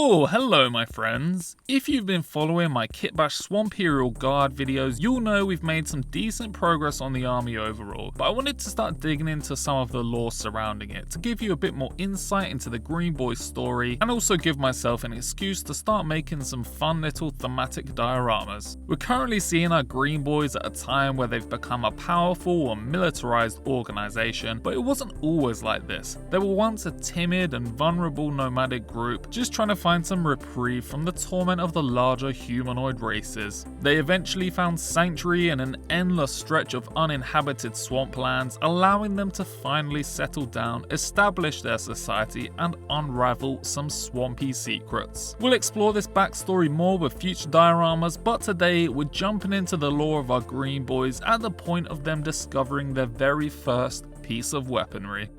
Oh, hello my friends. If you've been following my Kitbashed Swamperial Guard videos, you'll know we've made some decent progress on the army overall, but I wanted to start digging into some of the lore surrounding it to give you a bit more insight into the Green Bois story and also give myself an excuse to start making some fun little thematic dioramas. We're currently seeing our Green Bois at a time where they've become a powerful and militarized organization, but it wasn't always like this. They were once a timid and vulnerable nomadic group just trying to find some reprieve from the torment of the larger humanoid races. They eventually found sanctuary in an endless stretch of uninhabited swamplands, allowing them to finally settle down, establish their society, and unravel some swampy secrets. We'll explore this backstory more with future dioramas, but today we're jumping into the lore of our Green Bois at the point of them discovering their very first piece of weaponry.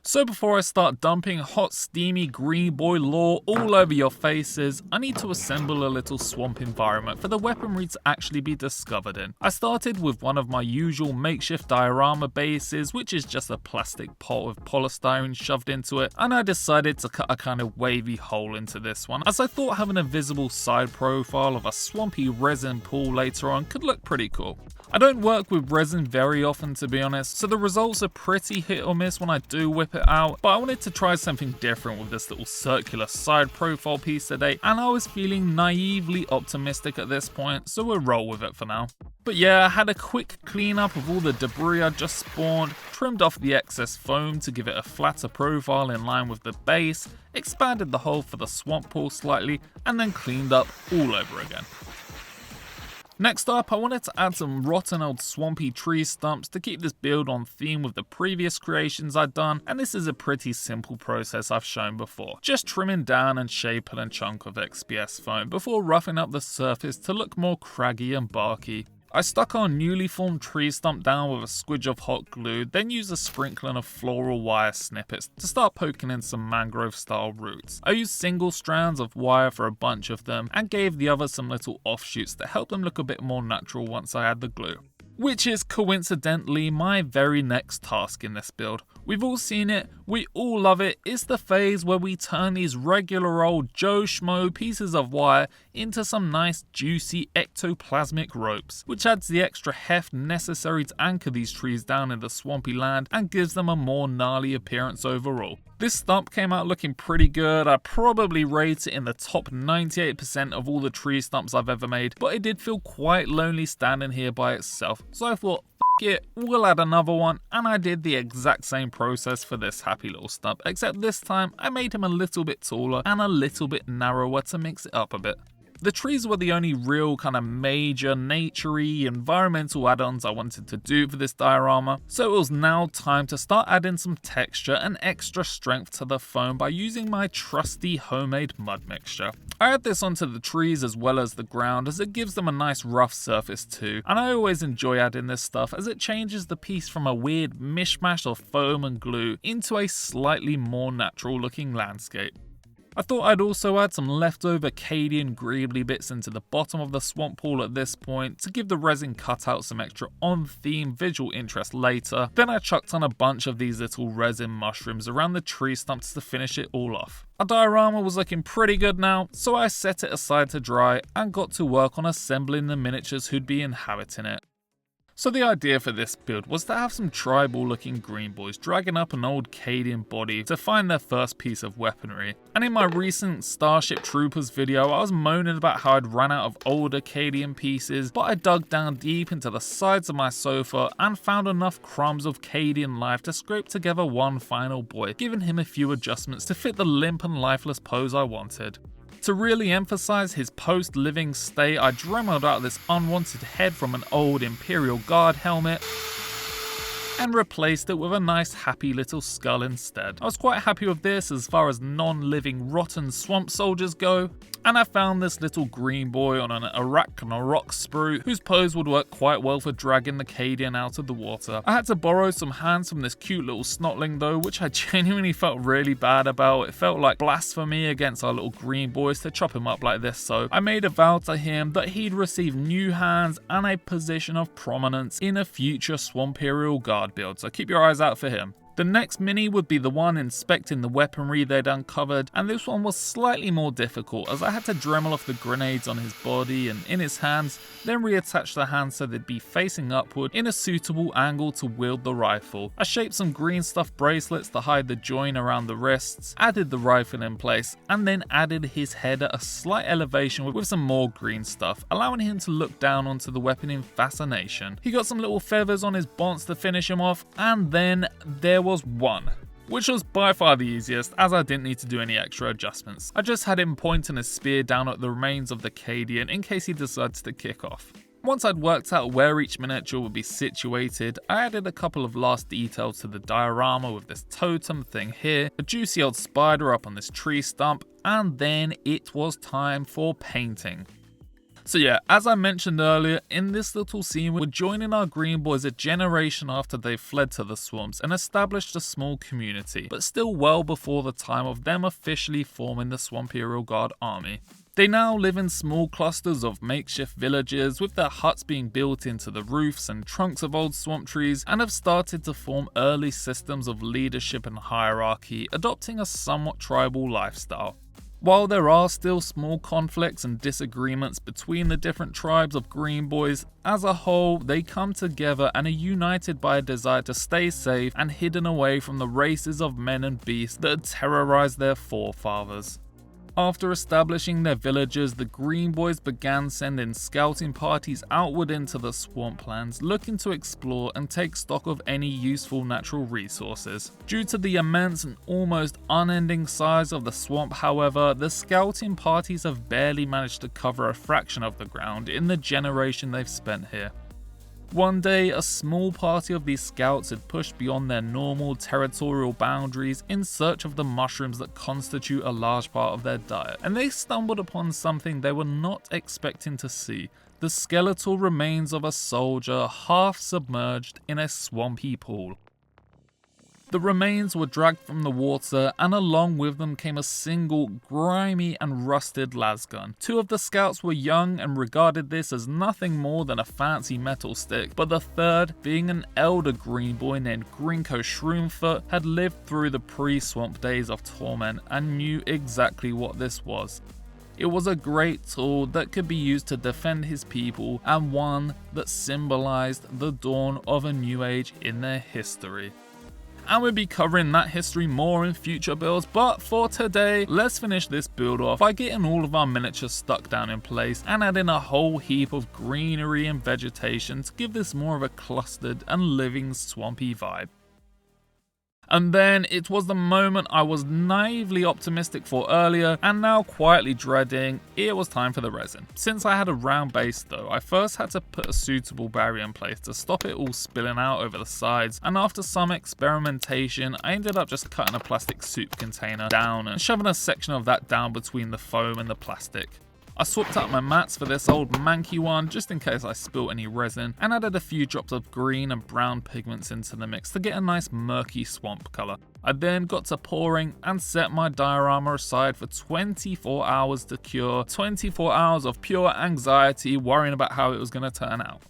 So before I start dumping hot steamy Green Bois lore all over your faces, I need to assemble a little swamp environment for the weaponry to actually be discovered in. I started with one of my usual makeshift diorama bases, which is just a plastic pot with polystyrene shoved into it, and I decided to cut a kind of wavy hole into this one, as I thought having a visible side profile of a swampy resin pool later on could look pretty cool. I don't work with resin very often, to be honest, so the results are pretty hit or miss when I do whip it out, but I wanted to try something different with this little circular side profile piece today, and I was feeling naively optimistic at this point, so we'll roll with it for now. But yeah, I had a quick cleanup of all the debris I just spawned, trimmed off the excess foam to give it a flatter profile in line with the base, expanded the hole for the swamp pool slightly, and then cleaned up all over again. Next up, I wanted to add some rotten old swampy tree stumps to keep this build on theme with the previous creations I'd done, and this is a pretty simple process I've shown before. Just trimming down and shaping a chunk of XPS foam before roughing up the surface to look more craggy and barky. I stuck our newly formed tree stump down with a squidge of hot glue, then used a sprinkling of floral wire snippets to start poking in some mangrove style roots. I used single strands of wire for a bunch of them and gave the others some little offshoots to help them look a bit more natural once I add the glue. Which is coincidentally my very next task in this build. We've all seen it, we all love it, it's the phase where we turn these regular old Joe Schmo pieces of wire into some nice juicy ectoplasmic ropes, which adds the extra heft necessary to anchor these trees down in the swampy land and gives them a more gnarly appearance overall. This stump came out looking pretty good. I probably rate it in the top 98% of all the tree stumps I've ever made, but it did feel quite lonely standing here by itself, so I thought, f it, we'll add another one, and I did the exact same process for this happy little stump, except this time I made him a little bit taller and a little bit narrower to mix it up a bit. The trees were the only real kind of major naturey environmental add-ons I wanted to do for this diorama, so it was now time to start adding some texture and extra strength to the foam by using my trusty homemade mud mixture. I add this onto the trees as well as the ground as it gives them a nice rough surface too, and I always enjoy adding this stuff as it changes the piece from a weird mishmash of foam and glue into a slightly more natural looking landscape. I thought I'd also add some leftover Cadian greebly bits into the bottom of the swamp pool at this point to give the resin cutout some extra on-theme visual interest later. Then I chucked on a bunch of these little resin mushrooms around the tree stumps to finish it all off. Our diorama was looking pretty good now, so I set it aside to dry and got to work on assembling the miniatures who'd be inhabiting it. So the idea for this build was to have some tribal looking Green Bois dragging up an old Cadian body to find their first piece of weaponry. And in my recent Starship Troopers video, I was moaning about how I'd run out of older Cadian pieces, but I dug down deep into the sides of my sofa and found enough crumbs of Cadian life to scrape together one final boy, giving him a few adjustments to fit the limp and lifeless pose I wanted. To really emphasize his post-living state, I dremeled out this unwanted head from an old Imperial Guard helmet and replaced it with a nice happy little skull instead. I was quite happy with this as far as non-living rotten swamp soldiers go, and I found this little Green Bois on an Arachno rock sprue whose pose would work quite well for dragging the Cadian out of the water. I had to borrow some hands from this cute little snotling though, which I genuinely felt really bad about. It felt like blasphemy against our little Green Bois to chop him up like this, so I made a vow to him that he'd receive new hands and a position of prominence in a future Swamperial Guard build, so keep your eyes out for him. The next mini would be the one inspecting the weaponry they'd uncovered, and this one was slightly more difficult as I had to Dremel off the grenades on his body and in his hands, then reattach the hands so they'd be facing upward in a suitable angle to wield the rifle. I shaped some green stuff bracelets to hide the join around the wrists, added the rifle in place, and then added his head at a slight elevation with some more green stuff, allowing him to look down onto the weapon in fascination. He got some little feathers on his bonds to finish him off, and then there was one, which was by far the easiest as I didn't need to do any extra adjustments. I just had him pointing his spear down at the remains of the Cadian in case he decides to kick off. Once I'd worked out where each miniature would be situated, I added a couple of last details to the diorama with this totem thing here, a juicy old spider up on this tree stump, and then it was time for painting. So yeah, as I mentioned earlier, in this little scene we're joining our Green Bois a generation after they fled to the swamps and established a small community, but still well before the time of them officially forming the Swamperial Guard army. They now live in small clusters of makeshift villages with their huts being built into the roofs and trunks of old swamp trees, and have started to form early systems of leadership and hierarchy, adopting a somewhat tribal lifestyle. While there are still small conflicts and disagreements between the different tribes of Green Bois, as a whole they come together and are united by a desire to stay safe and hidden away from the races of men and beasts that had terrorized their forefathers. After establishing their villages, the Green Bois began sending scouting parties outward into the swamplands, looking to explore and take stock of any useful natural resources. Due to the immense and almost unending size of the swamp, however, the scouting parties have barely managed to cover a fraction of the ground in the generation they've spent here. One day, a small party of these scouts had pushed beyond their normal territorial boundaries in search of the mushrooms that constitute a large part of their diet, and they stumbled upon something they were not expecting to see: the skeletal remains of a soldier half submerged in a swampy pool. The remains were dragged from the water, and along with them came a single grimy and rusted lasgun. Two of the scouts were young and regarded this as nothing more than a fancy metal stick, but the third, being an elder Green Bois named Grinko Shroomfoot, had lived through the pre-swamp days of torment and knew exactly what this was. It was a great tool that could be used to defend his people, and one that symbolized the dawn of a new age in their history. And we'll be covering that history more in future builds, but for today, let's finish this build off by getting all of our miniatures stuck down in place and adding a whole heap of greenery and vegetation to give this more of a clustered and living swampy vibe. And then it was the moment I was naively optimistic for earlier and now quietly dreading. It was time for the resin. Since I had a round base though, I first had to put a suitable barrier in place to stop it all spilling out over the sides, and after some experimentation I ended up just cutting a plastic soup container down and shoving a section of that down between the foam and the plastic. I swapped out my mats for this old manky one just in case I spilt any resin, and added a few drops of green and brown pigments into the mix to get a nice murky swamp colour. I then got to pouring and set my diorama aside for 24 hours to cure. 24 hours of pure anxiety worrying about how it was going to turn out.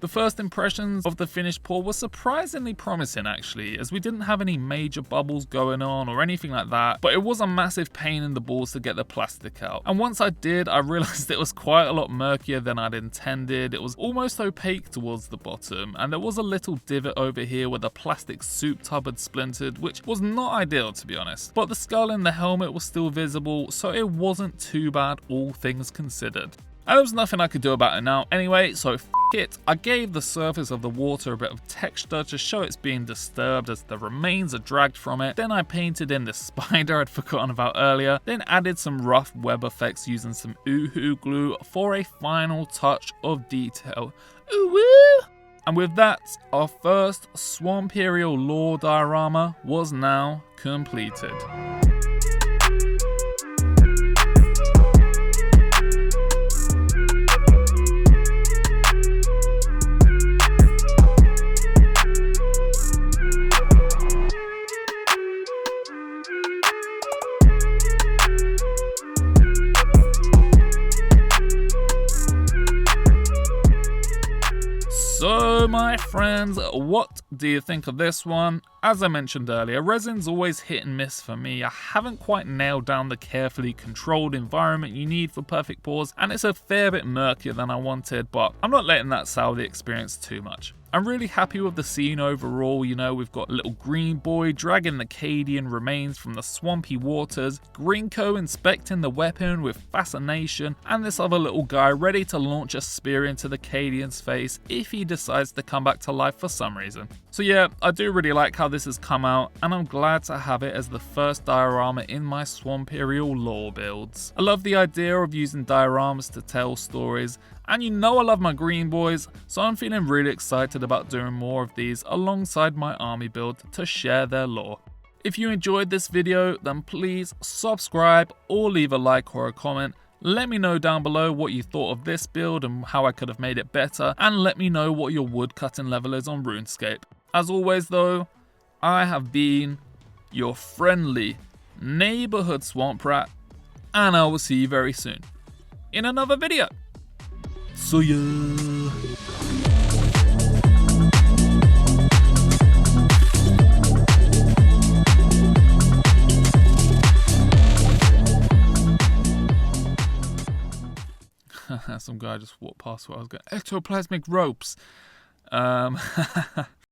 The first impressions of the finished pour were surprisingly promising actually, as we didn't have any major bubbles going on or anything like that, but it was a massive pain in the balls to get the plastic out. And once I did, I realised it was quite a lot murkier than I'd intended. It was almost opaque towards the bottom, and there was a little divot over here where the plastic soup tub had splintered, which was not ideal to be honest. But the skull in the helmet was still visible, so it wasn't too bad all things considered. And there was nothing I could do about it now anyway, so f it. I gave the surface of the water a bit of texture to show it's being disturbed as the remains are dragged from it. Then I painted in the spider I'd forgotten about earlier, then added some rough web effects using some Uhu glue for a final touch of detail. Ooh-woo! And with that, our first Swamperial lore diorama was now completed. my friends, what do you think of this one? As I mentioned earlier, resin's always hit and miss for me. I haven't quite nailed down the carefully controlled environment you need for perfect pours, and it's a fair bit murkier than I wanted, but I'm not letting that sour the experience too much. I'm really happy with the scene overall. You know, we've got little Green Bois dragging the Cadian remains from the swampy waters, Grinko inspecting the weapon with fascination, and this other little guy ready to launch a spear into the Cadian's face if he decides to come back to life for some reason. So yeah, I do really like how this has come out, and I'm glad to have it as the first diorama in my Swamperial lore builds. I love the idea of using dioramas to tell stories, and you know I love my Green Bois, so I'm feeling really excited about doing more of these alongside my army build to share their lore. If you enjoyed this video, then please subscribe or leave a like or a comment. Let me know down below what you thought of this build and how I could have made it better, and let me know what your woodcutting level is on RuneScape. As always though, I have been your friendly neighborhood swamp rat, and I will see you very soon in another video. See ya! Some guy just walked past where I was going, ectoplasmic ropes.